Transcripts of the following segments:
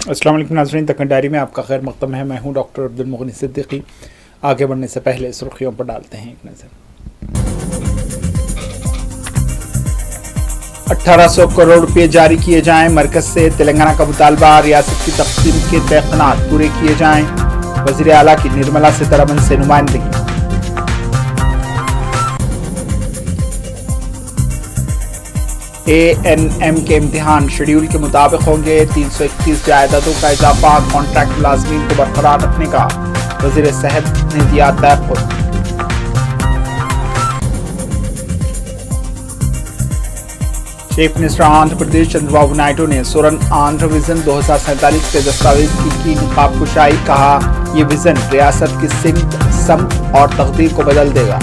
अस्सलाम वालेकुम नाज़रीन, दक्कन डायरी में आपका खैर मक़दम है। मैं हूं डॉक्टर अब्दुल मुग़नी सिद्दीकी। आगे बढ़ने से पहले सुर्खियों पर डालते हैं एक नज़र। 1800 करोड़ रुपए जारी किए जाएं। मरकज़ से तेलंगाना का मुतालबा, रियासत की तक़सीम के तयक़नात पूरे किए जाएं। वज़ीर आला की निर्मला सीतारमण से नुमाइंदगी। ANM के इम्तिहान शेड्यूल के मुताबिक होंगे। 331 जायदादों का इजाफा, कॉन्ट्रैक्ट मुलाजमीन को बरकरार रखने का वज़ीर सेहत ने दिया तयक़्क़ुज़। चीफ मिनिस्टर आंध्र प्रदेश चंद्रबाबू नायडू ने सोरन आंध्र विजन 2047 के दस्तावेज की निकाब कुशाई। कहा, ये विजन रियासत की समत और तकदीर को बदल देगा।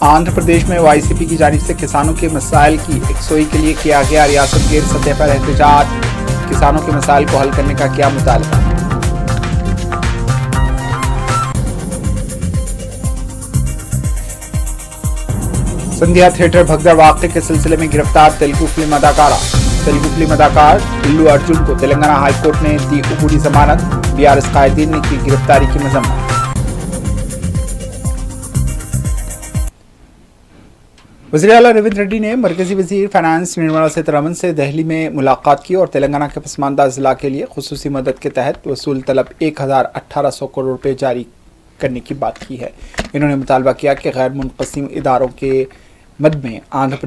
आंध्र प्रदेश में YCP की जानिब से किसानों के मसाइल की यकसुई के लिए किया गया रियासत के सतह पर एहतजाज। किसानों के मसाइल को हल करने का किया मुतालबा। संध्या थिएटर भगदड़ वाक़े के सिलसिले में गिरफ्तार तेलुगु फिल्म अदाकार अल्लू अर्जुन को तेलंगाना हाई कोर्ट ने दी अबूरी जमानत। BRS कायदीन ने की गिरफ्तारी की मजम्मत। वज़ीर आला रेवंत रेड्डी ने मरकजी वज़ीर फाइनेंस निर्मला सीतारमण से दिल्ली में मुलाकात की और तेलंगाना के पसमानदा ज़िला के लिए खुसूसी मदद के तहत वसूल तलब 1800 करोड़ रुपए जारी करने की बात की है। इन्होंने मुतालबा किया कि गैर मुनक़सिम इदारों के मद में आंध्र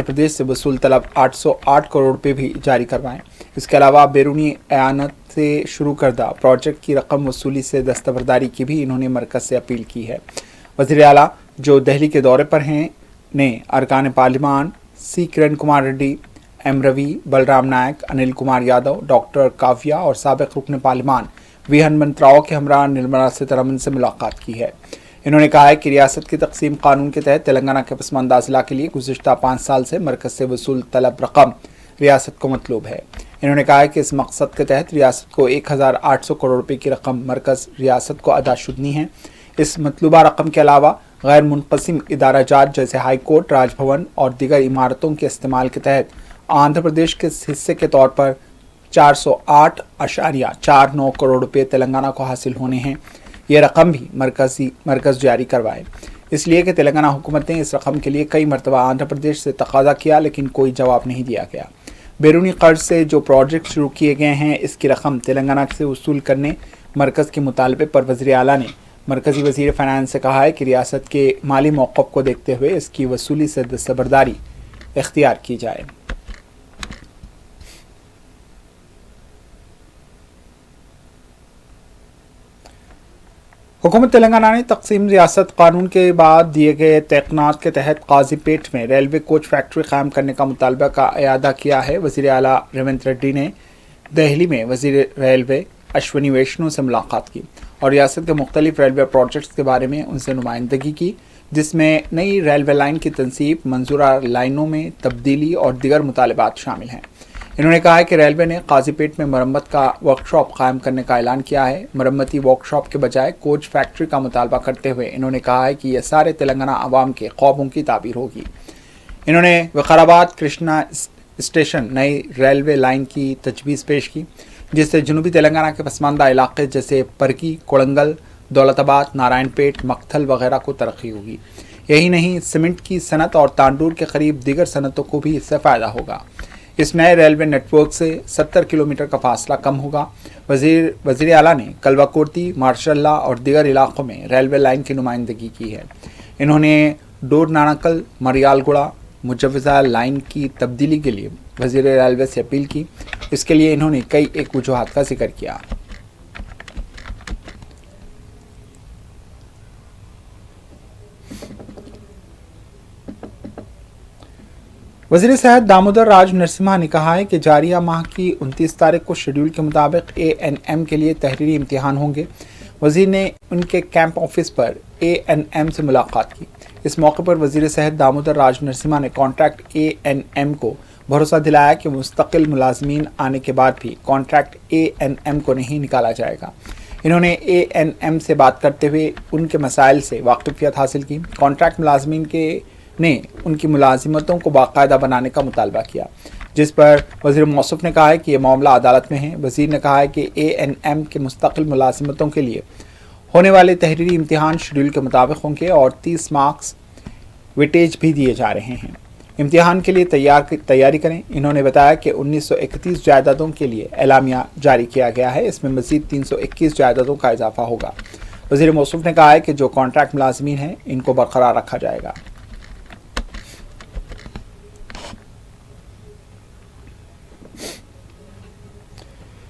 प्रदेश से वसूल तलब 808 करोड़ रुपए भी जारी करवाएं। इसके अलावा बैरूनी एयानत से शुरू करदा प्रोजेक्ट की रकम वसूली से दस्तबरदारी की भी इन्होंने मरकज़ से अपील की है। वज़ीर आला जो दिल्ली के दौरे पर हैं ने अरकान parliament C Kiran Kumar Reddy, M Ravi, Balram नायक, अनिल कुमार यादव, डॉक्टर काव्या और साबिक रुकन पार्लिमान V हनुमंतराव के हमरा निर्मला सीतारमण से मुलाकात की है। इन्होंने कहा है कि रियासत की तकसीम कानून के तहत तेलंगाना के पसमानदा ज़िला के लिए गुज़िश्ता 5 साल से मरकज़ से वसूल तलब रकम रियासत को मतलूब है। इन्होंने कहा है कि इस मकसद के तहत रियासत को 1800 करोड़ रुपये की रकम मरकज़ रियासत को अदा शुदनी है। इस मतलूबा रकम के अलावा गैर मुनक़सिम इदारा जात जैसे हाई कोर्ट, राजभवन और दीगर इमारतों के इस्तेमाल के तहत आंध्र प्रदेश के हिस्से के तौर पर 408.49 करोड़ रुपये तेलंगाना को हासिल होने हैं। ये रकम भी मरकज़ जारी करवाए, इसलिए कि तेलंगाना हुकूमत ने इस रकम के लिए कई मरतबा आंध्र प्रदेश से तकाजा किया लेकिन कोई जवाब नहीं दिया गया। बैरूनी कर्ज से जो प्रोजेक्ट शुरू किए गए हैं इसकी रकम तेलंगाना से वसूल करने मरकज़ के मुतालबे पर वज़ीर आला ने मरकज़ी वज़ीर फाइनेंस से कहा है कि रियासत के माली मौक़िफ़ को देखते हुए इसकी वसूली से दस्तबरदारी इख्तियार की जाए। हुकूमत तेलंगाना ने तकसीम रियासत कानून के बाद दिए गए तयक़नात के तहत काजीपेट में रेलवे कोच फैक्ट्री कायम करने का मुतालबा का इयादा किया है। वज़ीर आला रेवंत रेड्डी ने दिल्ली में वज़ीर रेलवे अश्विनी वैष्णव से मुलाकात की और रियासत के मुख्तलिफ रेलवे प्रोजेक्ट्स के बारे में उनसे नुमाइंदगी की, जिसमें नई रेलवे लाइन की तनसीब, मंजूरा लाइनों में तब्दीली और दीगर मुतालबात शामिल हैं। इन्होंने कहा है कि रेलवे ने काजीपेट में मरम्मत का वर्कशॉप कायम करने का ऐलान किया है। मरम्मती वर्कशॉप के बजाय कोच फैक्ट्री का मुतालबा करते हुए इन्होंने कहा है कि यह सारे तेलंगाना आवाम के ख्वाबों की ताबीर होगी। इन्होंने विकाराबाद कृष्णा स्टेशन नई रेलवे लाइन की तजवीज़ पेश की, जिससे जनूबी तेलंगाना के पसमानदा इलाके जैसे परकी, कोड़ंगल, दौलताबाद, नारायणपेट, मक्थल वगैरह को तरक्की होगी। यही नहीं, सीमेंट की सनत और तांडूर के करीब दीगर सनतों को भी इससे फ़ायदा होगा। इस नए रेलवे नेटवर्क से 70 किलोमीटर का फासला कम होगा। वज़ीर आला ने कलवाकुर्ती, मार्शल्ला और दीगर इलाकों में रेलवे लाइन की नुमाइंदगी की है। इन्होंने डोर नानकल, मरियालगुड़ा, मुजव्वज़ा लाइन की तब्दीली के लिए वज़ीर रेलवे से अपील की। इसके लिए इन्होंने कई एक वजूहात का जिक्र किया। वज़ीर सेहत दामोदर राज नरसिम्हा ने कहा है कि जारिया माह की 29 तारीख को शेड्यूल के मुताबिक ANM के लिए तहरीरी इम्तिहान होंगे। वज़ीर ने उनके कैंप ऑफिस पर ANM से मुलाकात की। इस मौके पर वज़ीर सेहत दामोदर राज नरसिम्हा ने कॉन्ट्रैक्ट ANM को भरोसा दिलाया कि मुस्तकिल मुलाजमीन आने के बाद भी कॉन्ट्रैक्ट ANM को नहीं निकाला जाएगा। इन्होंने ANM से बात करते हुए उनके मसाइल से वाकिफियत हासिल की। कॉन्ट्रैक्ट मुलाजमीन के نے ان کی ملازمتوں کو باقاعدہ بنانے کا مطالبہ کیا، جس پر وزیر موصوف نے کہا ہے کہ یہ معاملہ عدالت میں ہے۔ وزیر نے کہا ہے کہ ANM کے مستقل ملازمتوں کے لیے ہونے والے تحریری امتحان شیڈول کے مطابق ہوں گے اور 30 مارکس ویٹیج بھی دیے جا رہے ہیں۔ امتحان کے لیے تیاری کریں۔ انہوں نے بتایا کہ 1931 جائیدادوں کے لیے اعلامیہ جاری کیا گیا ہے، اس میں مزید 321 جائیدادوں کا اضافہ ہوگا۔ وزیر موصوف نے کہا ہے کہ جو کانٹریکٹ ملازمین ہیں ان کو برقرار رکھا جائے گا۔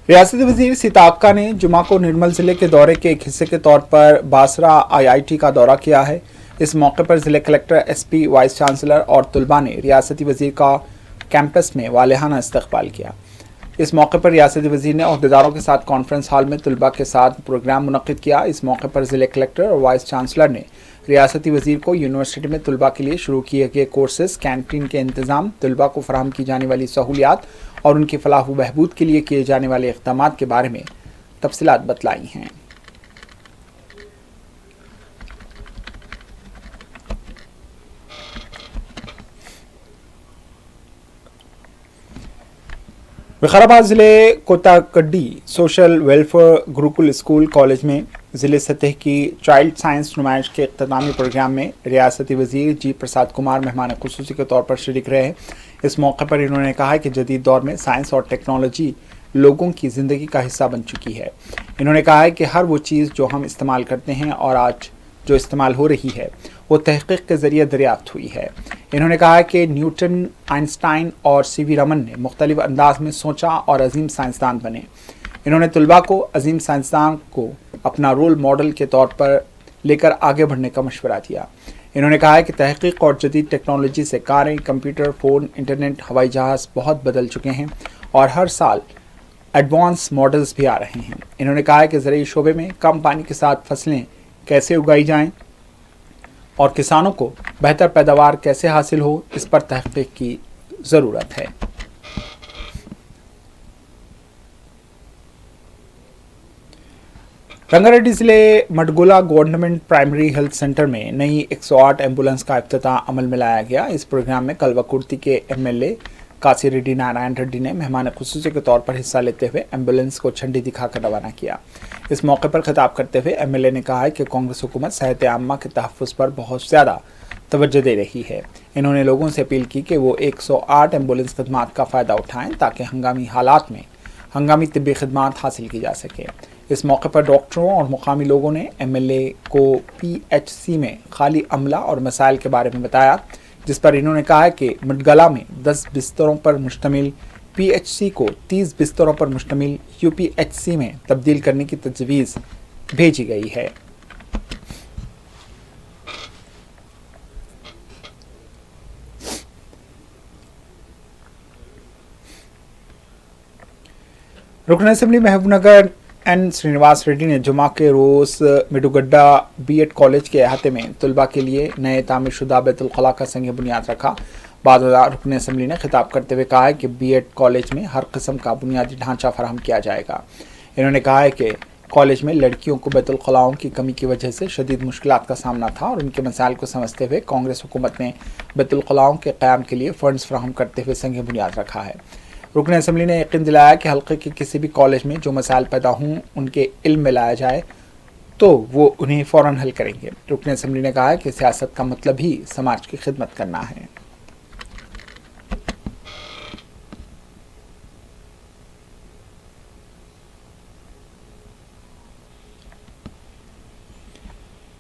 ریاستی وزیر سیتاکا نے جمعہ کو نرمل ضلع کے دورے کے ایک حصے کے طور پر باسرا IIT کا دورہ کیا ہے۔ اس موقع پر ضلع کلکٹر SP وائس چانسلر اور طلباء نے ریاستی وزیر کا کیمپس میں والہانہ استقبال کیا۔ اس موقع پر ریاستی وزیر نے عہدیداروں کے ساتھ کانفرنس ہال میں طلباء کے ساتھ پروگرام منعقد کیا۔ اس موقع پر ضلع کلکٹر اور وائس چانسلر نے ریاستی وزیر کو یونیورسٹی میں طلباء کے لیے شروع کیے گئے کورسز، کینٹین کے انتظام، طلباء کو فراہم کی جانے والی سہولیات اور ان کی فلاح و بہبود کے لیے کیے جانے والے اقدامات کے بارے میں تفصیلات بتلائی ہیں۔ وقار ضلع کوتاکڈی social welfare Gurukul school college میں ضلع سطح کی چائلڈ سائنس نمائش کے اختتامی پروگرام میں ریاستی وزیر جی پرساد کمار مہمان خصوصی کے طور پر شریک رہے۔ اس موقع پر انہوں نے کہا کہ جدید دور میں سائنس اور ٹیکنالوجی لوگوں کی زندگی کا حصہ بن چکی ہے۔ انہوں نے کہا کہ ہر وہ چیز جو ہم استعمال کرتے ہیں اور آج جو استعمال ہو رہی ہے وہ تحقیق کے ذریعے دریافت ہوئی ہے۔ انہوں نے کہا کہ نیوٹن، آئنسٹائن اور CV رمن نے مختلف انداز میں سوچا اور عظیم سائنسدان بنے۔ انہوں نے طلباء کو عظیم سائنسدان کو اپنا رول ماڈل کے طور پر لے کر آگے بڑھنے کا مشورہ دیا۔ انہوں نے کہا کہ تحقیق اور جدید ٹیکنالوجی سے کاریں، کمپیوٹر، فون، انٹرنیٹ، ہوائی جہاز بہت بدل چکے ہیں اور ہر سال ایڈوانس ماڈلز بھی آ رہے ہیں۔ انہوں نے کہا کہ زرعی شعبے میں کم پانی کے ساتھ فصلیں کیسے اگائی جائیں اور کسانوں کو بہتر پیداوار کیسے حاصل ہو، اس پر تحقیق کی ضرورت ہے۔ رنگا ریڈی ضلع مڈگولا گورنمنٹ پرائمری ہیلتھ سینٹر میں نئی 108 ایمبولینس کا افتتاح عمل میں لایا گیا۔ اس پروگرام میں کلوکرتی کے MLA کاسی ریڈی نارائن ریڈی نے مہمان خصوصی کے طور پر حصہ لیتے ہوئے ایمبولینس کو جھنڈی دکھا کر روانہ کیا۔ اس موقع پر خطاب کرتے ہوئے MLA نے کہا کہ کانگریس حکومت صحت عامہ کے تحفظ پر بہت زیادہ توجہ دے رہی ہے۔ انہوں نے لوگوں سے اپیل کی کہ وہ 108 ایمبولینس خدمات کا فائدہ اٹھائیں تاکہ ہنگامی حالات میں ہنگامی طبی خدمات حاصل کی جا سکے۔ اس موقع پر ڈاکٹروں اور مقامی لوگوں نے MLA کو PHC میں خالی عملہ اور مسائل کے بارے میں بتایا، جس پر انہوں نے کہا کہ مڈگلا میں 10 بستروں پر مشتمل PHC کو 30 بستروں پر مشتمل UPHC میں تبدیل کرنے کی تجویز بھیجی گئی ہے۔ رکن اسمبلی محبوب نگر N سرینواس ریڈی نے جمعہ کے روز میڈوگڈا B.Ed کالج کے احاطے میں طلباء کے لیے نئے تعمیر شدہ بیت الخلاء کا سنگ بنیاد رکھا۔ بعد رکن اسمبلی نے خطاب کرتے ہوئے کہا کہ B.Ed کالج میں ہر قسم کا بنیادی ڈھانچہ فراہم کیا جائے گا۔ انہوں نے کہا کہ کالج میں لڑکیوں کو بیت الخلاؤں کی کمی کی وجہ سے شدید مشکلات کا سامنا تھا اور ان کے مسائل کو سمجھتے ہوئے کانگریس حکومت نے بیت الخلاؤں کے قیام کے لیے فنڈز فراہم کرتے ہوئے سنگ بنیاد رکھا ہے۔ رکن اسمبلی نے یقین دلایا کہ حلقے کے کسی بھی کالج میں جو مسائل پیدا ہوں ان کے علم میں لایا جائے تو وہ انہیں فوراً حل کریں گے۔ رکن اسمبلی نے کہا کہ سیاست کا مطلب ہی سماج کی خدمت کرنا ہے۔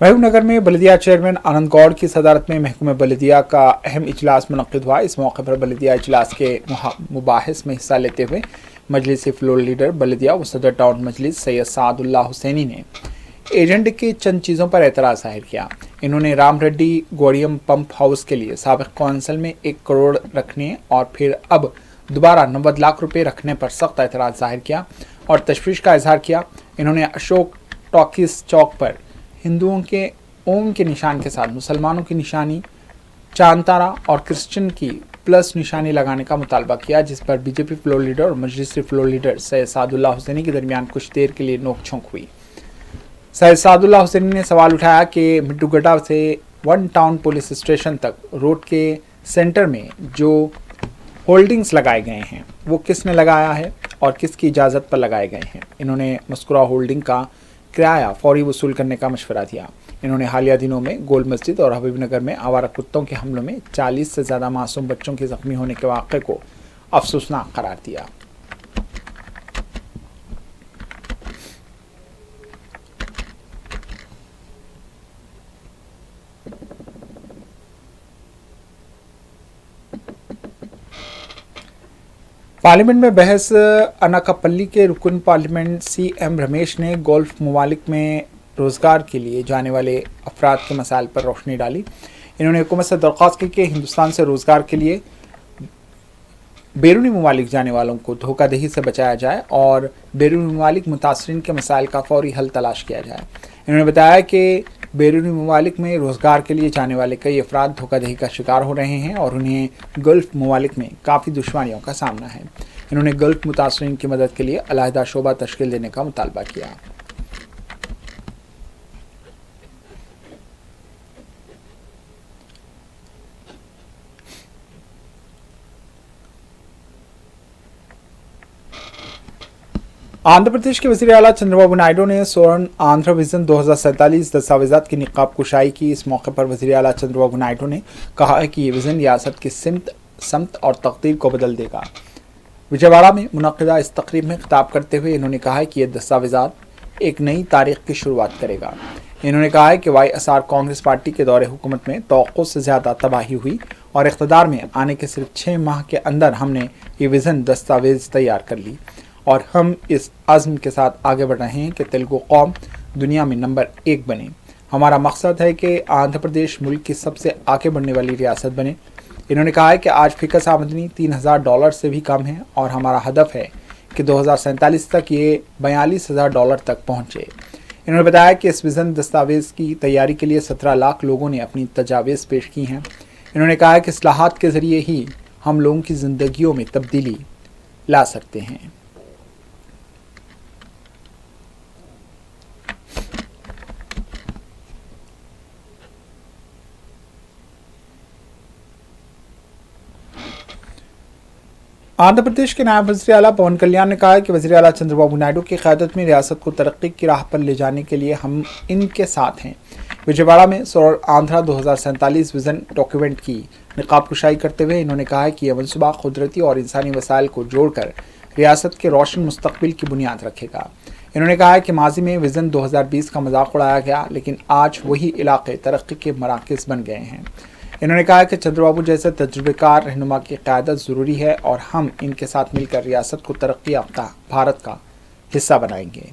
محبوب نگر میں بلدیہ چیئرمین آنند گوڑ کی صدارت میں محکمہ بلدیہ کا اہم اجلاس منعقد ہوا۔ اس موقع پر بلدیہ اجلاس کے مباحث میں حصہ لیتے ہوئے مجلس فلور لیڈر بلدیہ و صدر ٹاؤن مجلس سید سعد اللہ حسینی نے ایجنڈے کی چند چیزوں پر اعتراض ظاہر کیا۔ انہوں نے رام ریڈی گوڑیم پمپ ہاؤس کے لیے سابق کونسل میں 1 کروڑ رکھنے اور پھر اب دوبارہ 90 لاکھ روپے رکھنے پر سخت اعتراض ظاہر کیا اور تشویش کا اظہار کیا۔ انہوں نے اشوک ٹاکیز چوک پر ہندوؤں کے اوم کے نشان کے ساتھ مسلمانوں کی نشانی چاند تارا اور کرسچن کی پلس نشانی لگانے کا مطالبہ کیا، جس پر BJP فلور لیڈر اور مجلس فلور لیڈر سید سعد اللہ حسینی کے درمیان کچھ دیر کے لیے نوک جھونک ہوئی۔ سید سعد اللہ حسینی نے سوال اٹھایا کہ مڈوگڈا سے वन टाउन पुलिस स्टेशन तक रोड के सेंटर में जो होल्डिंग्स लगाए गए हैं वो किसने लगाया है और किसकी इजाज़त पर लगाए गए हैं। इन्होंने मज़कूरा होल्डिंग का किराया फौरी वसूल करने का मशवरा दिया। इन्होंने हालिया दिनों में गोल मस्जिद और हबीबनगर में आवारा कुत्तों के हमलों में 40 से ज़्यादा मासूम बच्चों के ज़ख्मी होने के वाक़े को अफसोसनाक करार दिया। पार्लियामेंट में बहस अनाकापल्ली के रुकन पार्लियामेंट CM रमेश ने गोल्फ ममालिक में रोज़गार के लिए जाने वाले अफराद के मसाइल पर रोशनी डाली। इन्होंने हुकूमत से दरख्वास्त की कि हिंदुस्तान से रोज़गार के लिए बैरूनी ममालिक जाने वालों को धोखाधड़ी से बचाया जाए और बैरूनी ममालिक मुतासरीन के मसाइल का फौरी हल तलाश किया जाए। इन्होंने बताया कि बैरूनी ममालिक में रोज़गार के लिए जाने वाले कई अफराद धोखाधड़ी का शिकार हो रहे हैं और उन्हें गल्फ़ ममालिक में काफ़ी दुश्वारियों का सामना है। इन्होंने गल्फ़ मुतासरीन की मदद के लिए अलहदा शोबा तश्कील देने का मुतालबा किया। आंध्र प्रदेश के वज़ीर आला चंद्रबाबू नायडू ने स्वर्ण आंध्र विजन 2047 दस्तावेजात की निकाब कुशाई की। इस मौके पर वज़ीर आला चंद्रबाबू नायडू ने कहा है कि ये विजन रियासत की समत और तकदीर को बदल देगा। विजयवाड़ा में मुनक़िदा इस तकरीब में खिताब करते हुए इन्होंने कहा है कि ये दस्तावेजात एक नई तारीख की शुरुआत करेगा। इन्होंने कहा है कि YSR कांग्रेस पार्टी के दौरे हुकूमत में तवक्को से ज़्यादा तबाही हुई और इक़्तिदार में आने के सिर्फ 6 माह के अंदर हमने ये विज़न दस्तावेज़ तैयार कर ली और हम इस अज़्म के साथ आगे बढ़ रहे हैं कि तेलुगु कौम दुनिया में नंबर 1 बने। हमारा मकसद है कि आंध्र प्रदेश मुल्क की सबसे आगे बढ़ने वाली रियासत बने। इन्होंने कहा है कि आज फ़िक्स आमदनी $3000 से भी कम है और हमारा हदफ है कि 2047 तक ये $42,000 तक पहुँचे। इन्होंने बताया कि इस विज़न दस्तावेज़ की तैयारी के लिए 17 लाख लोगों ने अपनी तजावीज़ पेश की हैं। इन्होंने कहा कि इस्लाहात के ज़रिए ही हम लोगों की ज़िंदगियों में तब्दीली ला सकते हैं। आंध्र प्रदेश के नायब वज़ीर आला पवन कल्याण ने कहा है कि वज़ीर आला चंद्रबाबू नायडू की क़यादत में रियासत को तरक्की की राह पर ले जाने के लिए हम इनके साथ हैं। विजयवाड़ा में स्वर्ण आंध्रा 2047 विज़न डॉक्यूमेंट की निकाब कुशाई करते हुए इन्होंने कहा है कि यह मनसूबा कुदरती और इंसानी वसाइल को जोड़कर रियासत के रोशन मुस्तकबिल की बुनियाद रखेगा। इन्होंने कहा है कि माजी में विज़न 2020 का मजाक उड़ाया गया, लेकिन आज वही इलाके तरक्की के मराकज़ बन गए हैं। इन्होंने कहा कि चंद्रबाबू जैसे तजुर्बेकार रहनुमा की क़यादत ज़रूरी है और हम इनके साथ मिलकर रियासत को तरक्की याफ्ता भारत का हिस्सा बनाएंगे।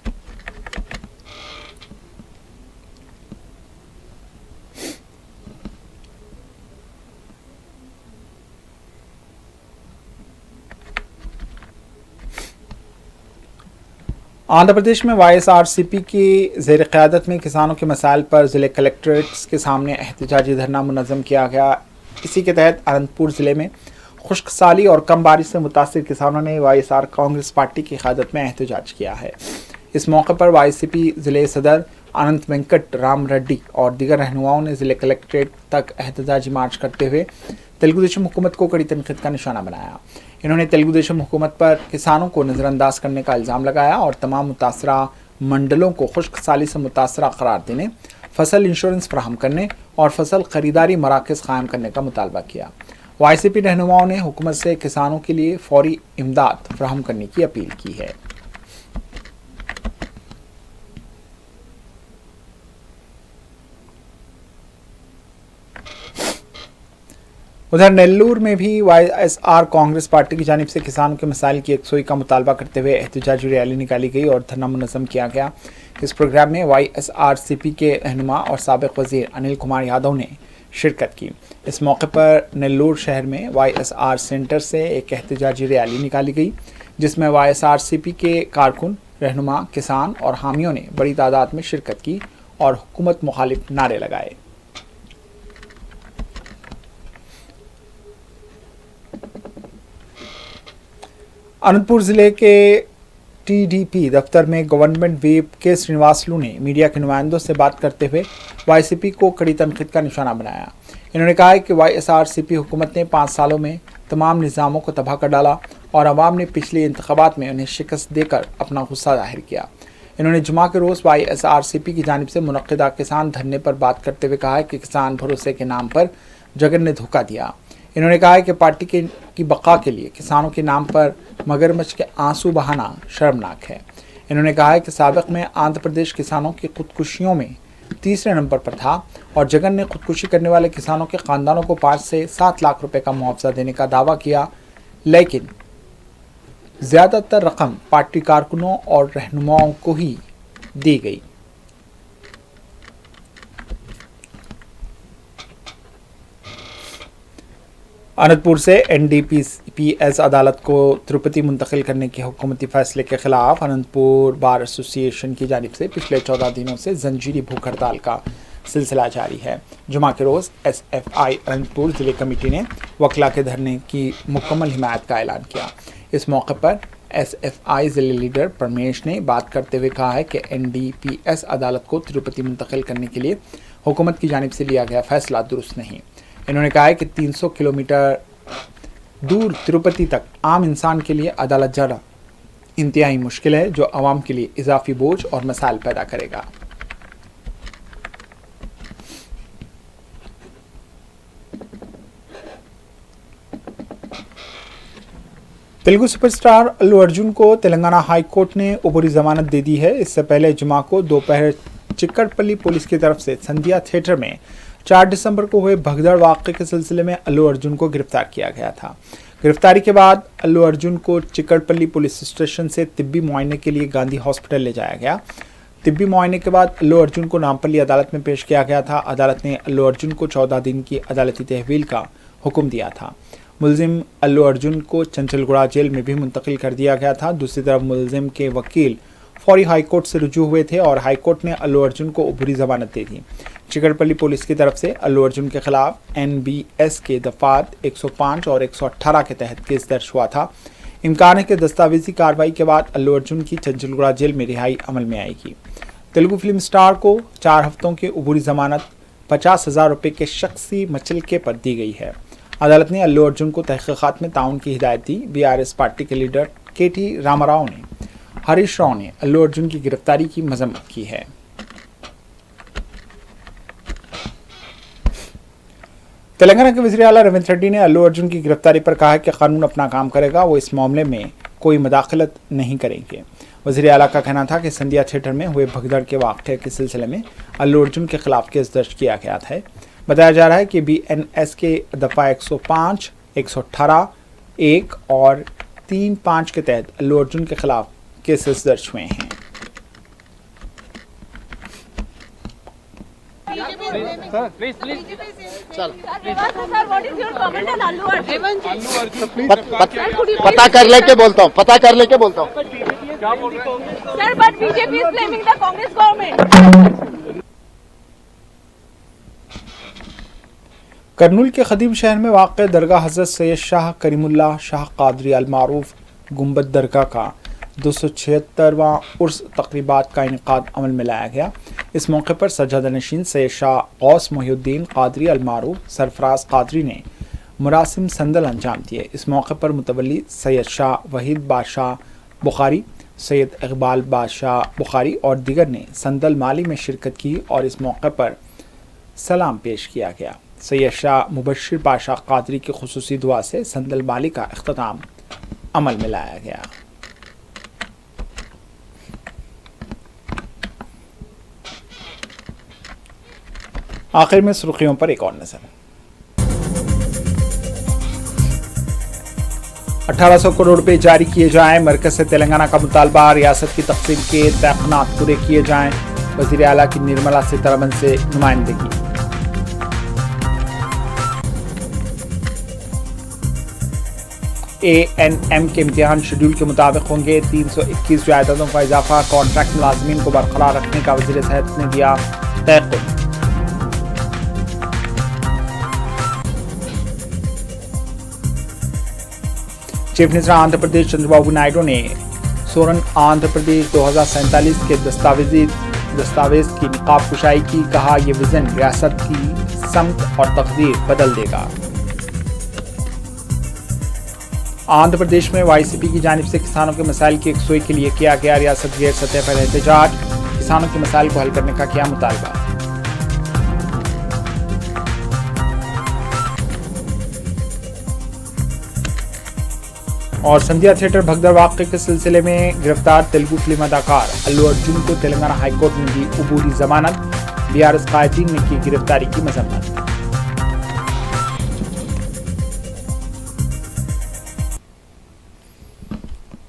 आंध्र प्रदेश में YSRCP की ज़ेर क़यादत में किसानों के मसाइल पर ज़िले कलेक्ट्रेट्स के सामने एहतजाजी धरना मुनज़्ज़म किया गया। इसी के तहत अनंतपुर ज़िले में खुश्क साली और कम बारिश से मुतासिर किसानों ने YSR कांग्रेस पार्टी की क़यादत में एहतजाज किया है। इस मौके पर YCP ज़िले सदर अनंत वेंकट राम रेड्डी और दीगर रहनुमाओं ने ज़िले कलेक्ट्रेट तक एहतजाजी मार्च करते हुए तेलुगु देशम हुकूमत को कड़ी तनक़ीद का निशाना बनाया। इन्होंने तेलुगु देशम हुकूमत पर किसानों को नज़रअंदाज करने का इल्ज़ाम लगाया और तमाम मुतासरा मंडलों को खुश्क साली से मुतासरा करार देने, फसल इंश्योरेंस फराहम करने और फसल खरीदारी मराकज़ कायम करने का मुतालबा किया। YCP रहनुमाओं ने हुकूमत से किसानों के लिए फौरी इमदाद फराहम करने की अपील की है। उधर नेल्लूर में भी YSR कांग्रेस पार्टी की जानिब से किसानों के मसाइल की यकसुई का मुतालबा करते हुए एहतजाजी रैली निकाली गई और धरना मुनज़्ज़म किया गया। इस प्रोग्राम में YSRCP के रहनुमा और साबिक़ वज़ीर अनिल कुमार यादव ने शिरकत की। इस मौके पर नेल्लूर शहर में YSR सेंटर से एक एहतजाजी रैली निकाली गई, जिसमें YSRCP के कारकुन, रहनुमा, किसान और हामियों ने बड़ी तादाद में शिरकत की और हुकूमत मुखालिफ नारे लगाए। अनंतपुर ज़िले के TDP दफ्तर में गवर्नमेंट व्हीप के श्रीनिवासलू ने मीडिया के नुमाइंदों से बात करते हुए YCP को कड़ी तनकीद का निशाना बनाया। इन्होंने कहा है कि YSRCP हुकूमत ने 5 सालों में तमाम निज़ामों को तबाह कर डाला और अवाम ने पिछले इंतखाबात में उन्हें शिकस्त देकर अपना गुस्सा जाहिर किया। इन्होंने जुमा के रोज़ YSRCP की जानिब से मुनक्किदा किसान धरने पर बात करते हुए कहा है कि किसान भरोसे के नाम पर जगन ने धोखा दिया। इन्होंने कहा है कि पार्टी की बका के लिए किसानों के नाम पर मगरमच्छ के आंसू बहाना शर्मनाक है। इन्होंने कहा है कि साबिक में आंध्र प्रदेश किसानों की खुदकुशियों में तीसरे नंबर पर था और जगन ने खुदकुशी करने वाले किसानों के खानदानों को 5 से 7 लाख रुपए का मुआवजा देने का दावा किया, लेकिन ज़्यादातर रकम पार्टी कारकुनों और रहनुमाओं को ही दी गई। अनंतपुर से NDPS अदालत को तिरुपति मुंतकिल करने के हुकूमती फैसले के खिलाफ अनंतपुर बार एसोसिएशन की जानिब से पिछले 14 दिनों से जंजीरी भूख हड़ताल का सिलसिला जारी है। जुमा के रोज़ SFI अनंतपुर ज़िले कमेटी ने वकला के धरने की मुकम्मल हिमायत का ऐलान किया। इस मौके पर SFI ज़िले लीडर परमेश ने बात करते हुए कहा है कि NDPS अदालत को तिरुपति मुंतकिल करने के लिए हुकूमत की जानिब से लिया गया फैसला दुरुस्त नहीं। इन्होंने कहा है कि 300 किलोमीटर दूर तिरुपति तक आम इंसान के लिए अदालत जाना इंतहाई मुश्किल है, जो आवाम के लिए इजाफी बोझ और मसाइल पैदा करेगा। तेलुगु सुपरस्टार अल्लू अर्जुन को तेलंगाना हाई कोर्ट ने उबरी जमानत दे दी है। इससे पहले जुमा को दोपहर चिक्कड़पल्ली पुलिस की तरफ से संध्या थिएटर में 4 दिसंबर को हुए भगदड़ वाक़े के सिलसिले में अल्लू अर्जुन को गिरफ्तार किया गया था। गिरफ्तारी के बाद अल्लू अर्जुन को चिक्कड़पल्ली पुलिस स्टेशन से तिब्बी मुआयने के लिए गांधी हॉस्पिटल ले जाया गया। तिब्बी मुआयने के बाद अल्लू अर्जुन को नामपल्ली अदालत में पेश किया गया था। अदालत ने अल्लू अर्जुन को 14 दिन की अदालती तहवील का हुक्म दिया था। मुलजिम अल्लू अर्जुन को चंचलगुड़ा जेल में भी मुंतकिल कर दिया गया था। दूसरी तरफ मुलजिम के वकील फौरी हाईकोर्ट से रुजू हुए थे और हाईकोर्ट ने अल्लू अर्जुन को उबरी जमानत दे दी। चिकड़पल्ली पुलिस की तरफ से अल्लू अर्जुन के खिलाफ NBS के दफात 105 और 118 के तहत केस दर्ज हुआ था। इम्कान है कि दस्तावेजी कार्रवाई के बाद अल्लू अर्जुन की चंचलगुड़ा जेल में रिहाई अमल में आएगी। तेलुगु फिल्म स्टार को 4 हफ्तों की उबरी जमानत 50,000 रुपये के शख्सी मचलके पर दी गई है। अदालत ने अल्लू अर्जुन को तहकीकात में ताउन की हिदायत दी। BRS पार्टी के लीडर KT रामाराव ने हरीश राव ने अल्लू अर्जुन की गिरफ्तारी की मजम्मत की है। तेलंगाना के वज़ीर आला रेवंत रेड्डी ने अल्लू अर्जुन की गिरफ्तारी पर कहा है कि कानून अपना काम करेगा, वो इस मामले में कोई मुदाखलत नहीं करेंगे। वज़ीर आला का कहना था कि संध्या थिएटर में हुए भगदड़ के वाक़े के सिलसिले में अल्लू अर्जुन के खिलाफ केस दर्ज किया गया है। बताया जा रहा है कि BNS के दफ़ा 105, 118, 1 और 3-5 के तहत अल्लू अर्जुन के खिलाफ केसेस दर्ज हुए हैं। पता कर लेके बोलता हूँ sir, but BJP is blaming the Congress government. Kurnool के खदीम शहर में वाक़ दरगाह हज़रत सैयद शाह करीमुल्लाह शाह कादरी अल मारूफ गुंबद दरगाह का 276वां उर्स तक़रीबात का इनेकाद अमल में लाया गया। इस मौके पर सज्जादा नशीन सैयद शाह गौस मोहिउद्दीन कादरी अल मारूफ सरफराज कादरी ने मुरासिम संदल अंजाम दिए। इस मौके पर मुतवल्ली सैयद शाह वहीद बादशाह बुखारी, सैयद इकबाल बादशाह बुखारी और दिगर ने संदल माली में शिरकत की और इस मौके पर सलाम पेश किया गया। सैयद शाह मुबश्शिर बादशाह कादरी की खुसूसी दुआ से संदल माली का इख्तिताम अमल में लाया गया। आखिर में सुर्खियों पर एक और नजर। 1800 करोड़ रुपए जारी किए जाएं। मरकज से तेलंगाना का मुतालबा, रियासत की तकसीम के तहक़नात पूरे किए जाएं। वज़ीर आला की निर्मला सीतारमण से नुमाइंदगी। ANM के इम्तिहान शेड्यूल के मुताबिक होंगे। 321 जायदादों का इजाफा। कॉन्ट्रैक्ट मुलाजमीन को बरकरार रखने का वज़ीर सेहत ने दिया तयक़ुद। चीफ मिनिस्टर आंध्र प्रदेश चंद्रबाबू नायडू ने सोरन आंध्र प्रदेश 2047 के दस्तावेजी दस्तावेज की निकाब कुशाई की, कहा यह विजन रियासत की समत और तकदीर बदल देगा। आंध्र प्रदेश में वाईसीपी की जानिब से किसानों के मसाइल की यकसुई के लिए किया गया रियासत गैर सतह पर एहतजाज, किसानों के मसाइल को हल करने का किया मुतालबा। और संध्या थिएटर भगदड़ वाक़े के सिलसिले में गिरफ्तार तेलुगु फिल्म अदाकार अल्लू अर्जुन को तेलंगाना हाईकोर्ट ने दी अबूरी जमानत, बीआरएस कायदीन ने की गिरफ्तारी की मजम्मत।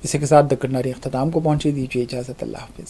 इसी के साथ द कन्नरी अख्ताम को पहुंची, दीजिए इजाजत, अल्लाह हाफिज।